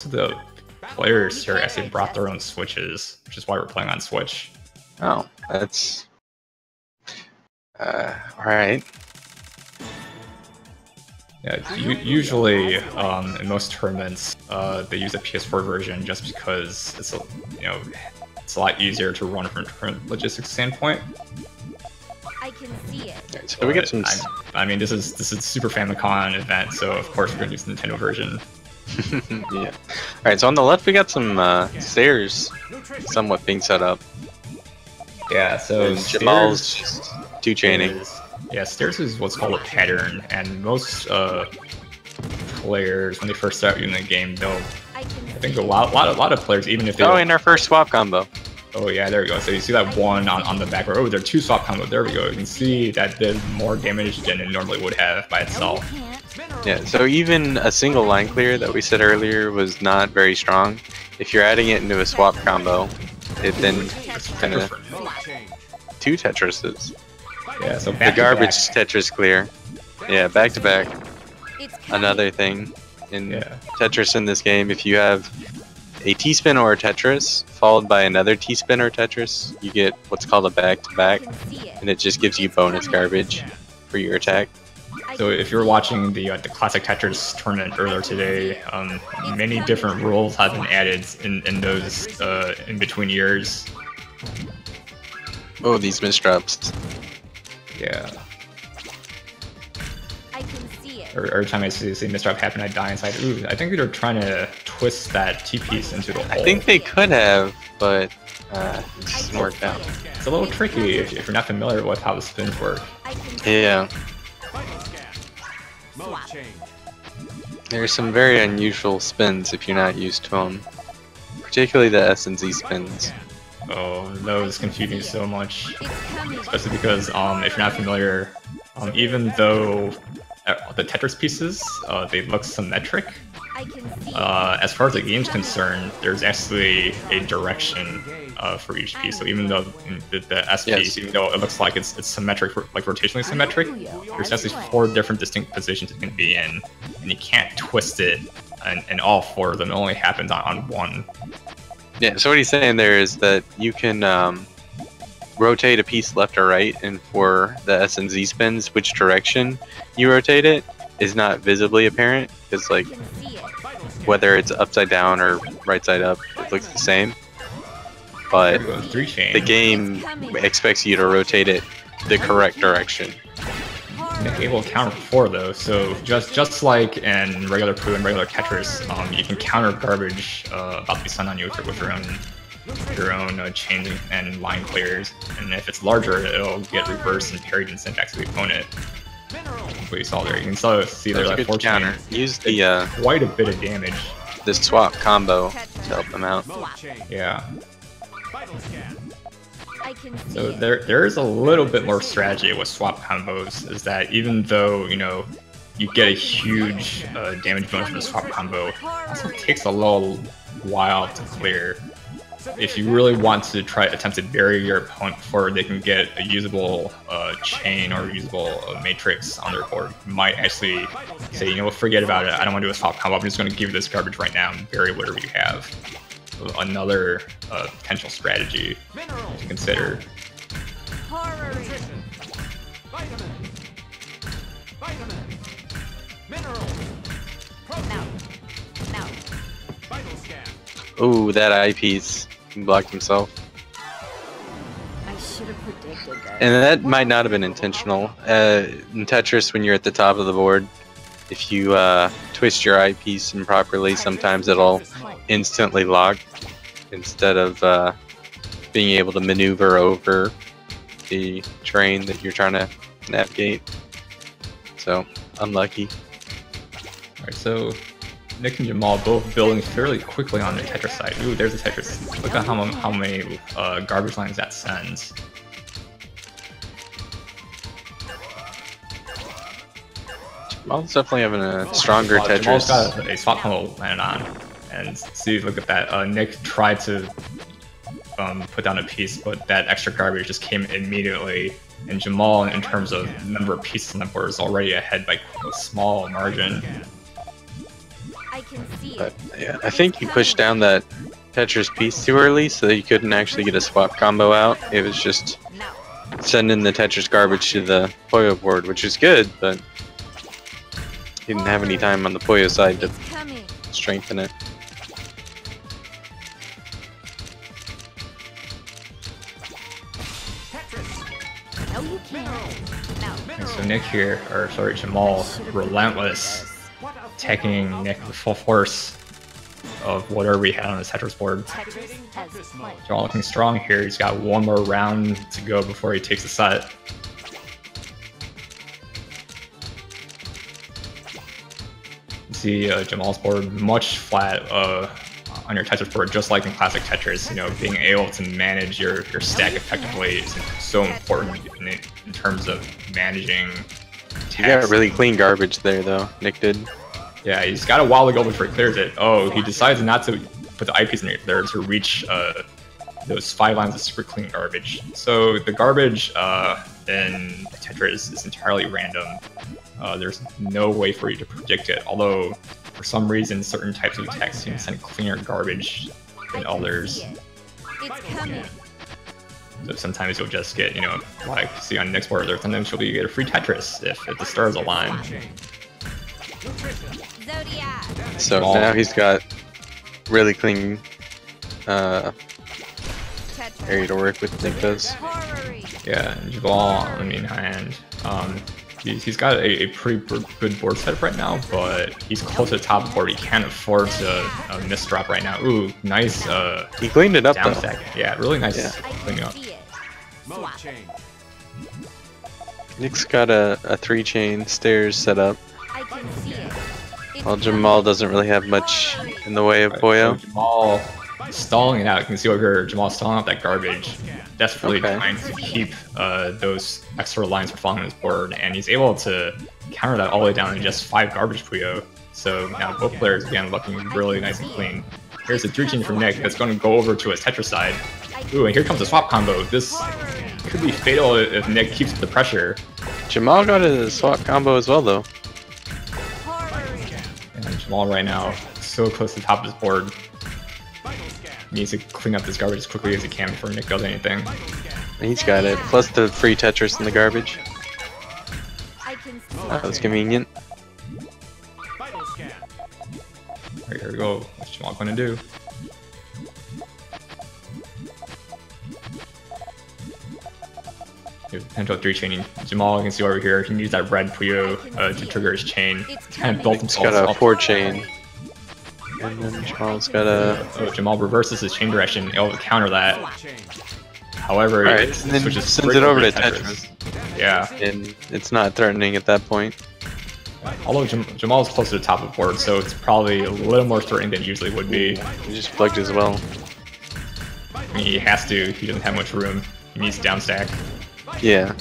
The players here actually brought their own Switches, which is why we're playing on Switch. Oh, that's alright. Yeah, usually in most tournaments they use a PS4 version just because it's it's a lot easier to run from a logistics standpoint. I can see it. So we get some. I mean, this is Super FamiCon event, so of course we're gonna use the Nintendo version. Yeah. Alright, so on the left we got some stairs somewhat being set up. Yeah, so and Jamal's just two-chaining. Yeah, stairs is what's called a pattern, and most players, when they first start using the game, they'll, I think a lot of players, even if they... Oh, in our first swap combo. Oh yeah, there we go. So you see that one on the back, oh, there are two swap combos, there we go. You can see that did more damage than it normally would have by itself. Yeah, so even a single line clear that we said earlier was not very strong. If you're adding it into a swap combo, it then kind of... Two Tetrises. Yeah, so the garbage Tetris clear. Yeah, back to back. Another thing in Tetris in this game, if you have a T-spin or a Tetris followed by another T-spin or Tetris, you get what's called a back-to-back, and it just gives you bonus garbage for your attack. So if you're watching the classic Tetris tournament earlier today, many different rules have been added in those in between years. Oh, these misdrops. Yeah. I can see it. Every time I see misdrop happen, I die inside. Ooh, I think they're trying to twist that T-piece into the hole. I think they could have, but it just didn't work out. It's a little tricky if you're not familiar with how the spins work. Yeah. There's some very unusual spins if you're not used to them. Particularly the S and Z spins. Oh, those confuse me so much. Especially because if you're not familiar, even though the Tetris pieces, they look symmetric, as far as the game's concerned, there's actually a direction for each piece. So even though the S piece, even though it looks like it's symmetric, like rotationally symmetric, there's actually 4 different distinct positions it can be in, and you can't twist it in all 4 of them. It only happens on one. Yeah, so what he's saying there is that you can rotate a piece left or right, and for the S and Z spins, which direction you rotate it is not visibly apparent, because like whether it's upside down or right side up, it looks the same. But the game expects you to rotate it the correct direction. It will counter 4 though, so just like in regular Pooh and regular Tetris, you can counter garbage about to be sent on you with your own chains and line clears, and if it's larger, it'll get reversed and parried and sent back to the opponent. What you saw there, you can still see there that 4 counter. Use the quite a bit of damage. The swap combo to help them out. Yeah. So there is a little bit more strategy with swap combos, is that even though, you get a huge damage bonus from the swap combo, it also takes a little while to clear. If you really want to attempt to bury your opponent before they can get a usable chain or usable matrix on their board, you might actually say, forget about it, I don't want to do a swap combo, I'm just going to give you this garbage right now and bury whatever you have. Another potential strategy to consider. Ooh, that eyepiece blocked himself. I should have predicted that. And that might not have been intentional. In Tetris, when you're at the top of the board, if you twist your eyepiece improperly, sometimes it'll instantly lock instead of being able to maneuver over the terrain that you're trying to navigate. So, unlucky. Alright, so Nick and Jamal both building fairly quickly on the Tetris side. Ooh, there's a Tetris. Look at how many garbage lines that sends. Jamal's definitely having a stronger Tetris. Jamal's got a swap combo landed on. And see, look at that. Nick tried to put down a piece, but that extra garbage just came immediately. And Jamal, in terms of number of pieces on the board, is already ahead by a small margin. I can see But yeah, I think you pushed down that Tetris piece too early, so that you couldn't actually get a swap combo out. It was just sending the Tetris garbage to the Poyo board, which is good, but he didn't have any time on the Poyo side to strengthen it. No, you can't. No. And so Nick here, or sorry, Jamal, relentless, attacking Nick with full force of whatever we had on his Tetris board. Tetris has played. Jamal looking strong here. He's got one more round to go before he takes the set. You see Jamal's board much flat on your Tetris board, just like in classic Tetris. You know, being able to manage your stack effectively is so important in terms of managing He got really clean garbage there, though. Nick did. Yeah, he's got a while to go before he clears it. Oh, he decides not to put the eyepiece in there to reach those 5 lines of super clean garbage. So the garbage in Tetris is entirely random. There's no way for you to predict it, although for some reason certain types of attacks can send cleaner garbage than others. It's coming. So sometimes you'll just get, you know, like see on Nick's board, or sometimes you'll get a free Tetris if the stars align. Zodiac. So now he's got really clean area to work with, Nick does. Yeah, and Jamal, on the main hand, he's got a pretty good board setup right now, but he's close to the top of the board. He can't afford to misdrop right now. Ooh, nice He cleaned it up down though. stack. Yeah, really nice cleaning up. Nick's got a 3-chain stairs set up, I can see it. while Jamal doesn't really have much in the way of So Poyo. Jamal stalling it out. You can see over here, Jamal stalling out that garbage, desperately Okay. trying to keep those extra lines from falling on his board, and he's able to counter that all the way down to just 5 garbage Puyo. So now both players again looking really nice and clean. Here's a 3-chain from Nick that's going to go over to his Tetris side. Ooh, and here comes a swap combo. This could be fatal if Nick keeps the pressure. Jamal got a swap combo as well though. And Jamal right now, so close to the top of his board. Needs to clean up this garbage as quickly as he can before Nick does anything. He's got it, plus the free Tetris in the garbage. I can see That was convenient. Alright, here we go. What's Jamal going to do? Here's potential 3-chaining. Jamal, you can see over here, he needs that red Puyo to trigger his chain. Kind of built He's himself got a up. 4-chain. And then Jamal's got a... So Jamal reverses his chain direction, he'll counter that. However, Alright, it and then switches sends straight it over to Tetris. Tetris. Yeah. And it's not threatening at that point. Although Jamal's close to the top of the board, so it's probably a little more threatening than it usually would be. He just plugged as well. I mean, he has to, he doesn't have much room. He needs to downstack. Yeah.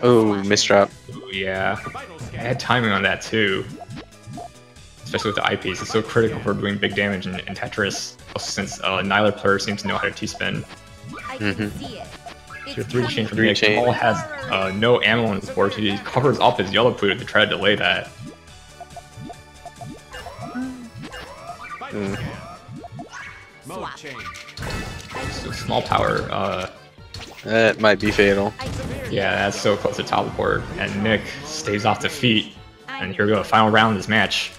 Oh, misdrop. Ooh, yeah. Bad timing on that too. Especially with the eyepiece, it's so critical for doing big damage in Tetris, since neither player seems to know how to T-spin. I can see it. So your 3-chain from 3 Nick, chain. Jamal has no ammo on his board, so he covers up his yellow Pluto to try to delay that. Mm. Swap. So small power, That might be fatal. yeah, that's so close to the top of the board. And Nick stays off defeat. And here we go, final round of this match.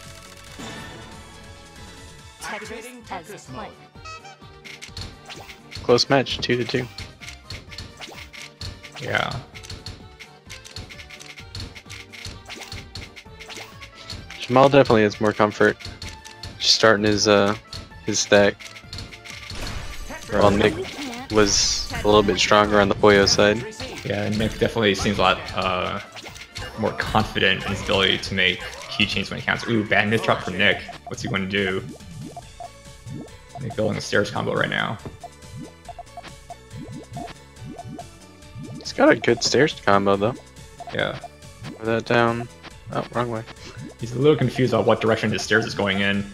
Tetris as played. Close match, 2-2. Yeah. Jamal definitely has more comfort just starting his stack. While Nick was a little bit stronger on the Poyo side. Yeah, Nick definitely seems a lot more confident in his ability to make keychains when he counts. Ooh, bad misdrop from Nick. What's he going to do? Nick building a stairs combo right now. He's got a good stairs combo though. Yeah. Put that down. Oh, wrong way. He's a little confused about what direction his stairs is going in.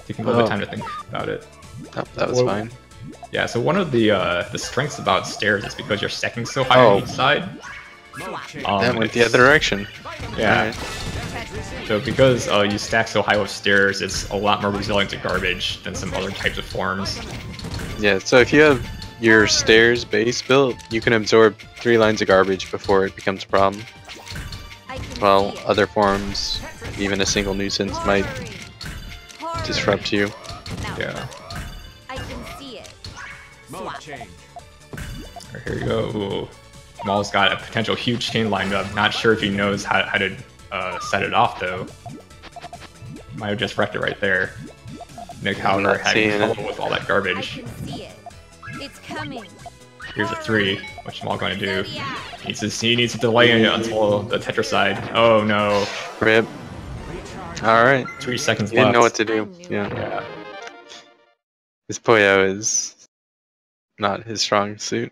Taking a little bit of time to think about it. Oh, that was fine. Yeah, so one of the strengths about stairs is because you're stacking so high on each side, That went the other direction. Yeah. Alright. So because you stack so high with stairs, it's a lot more resilient to garbage than some other types of forms. Yeah, so if you have your stairs base built, you can absorb 3 lines of garbage before it becomes a problem. While other forms, even a single nuisance might disrupt you. Yeah. I can see it. Swap. Alright, here you go. Ooh. Jamal's got a potential huge chain lined up. Not sure if he knows how to set it off though. Might have just wrecked it right there. Nick, however, having trouble with all that I garbage. can see it. It's coming. Here's a 3. What's Jamal going to do? He needs to delay it until the tetracide. Oh no. Rip. Alright. 3 seconds He didn't left. know what to do. Yeah. Yeah. This Poyo is not his strong suit.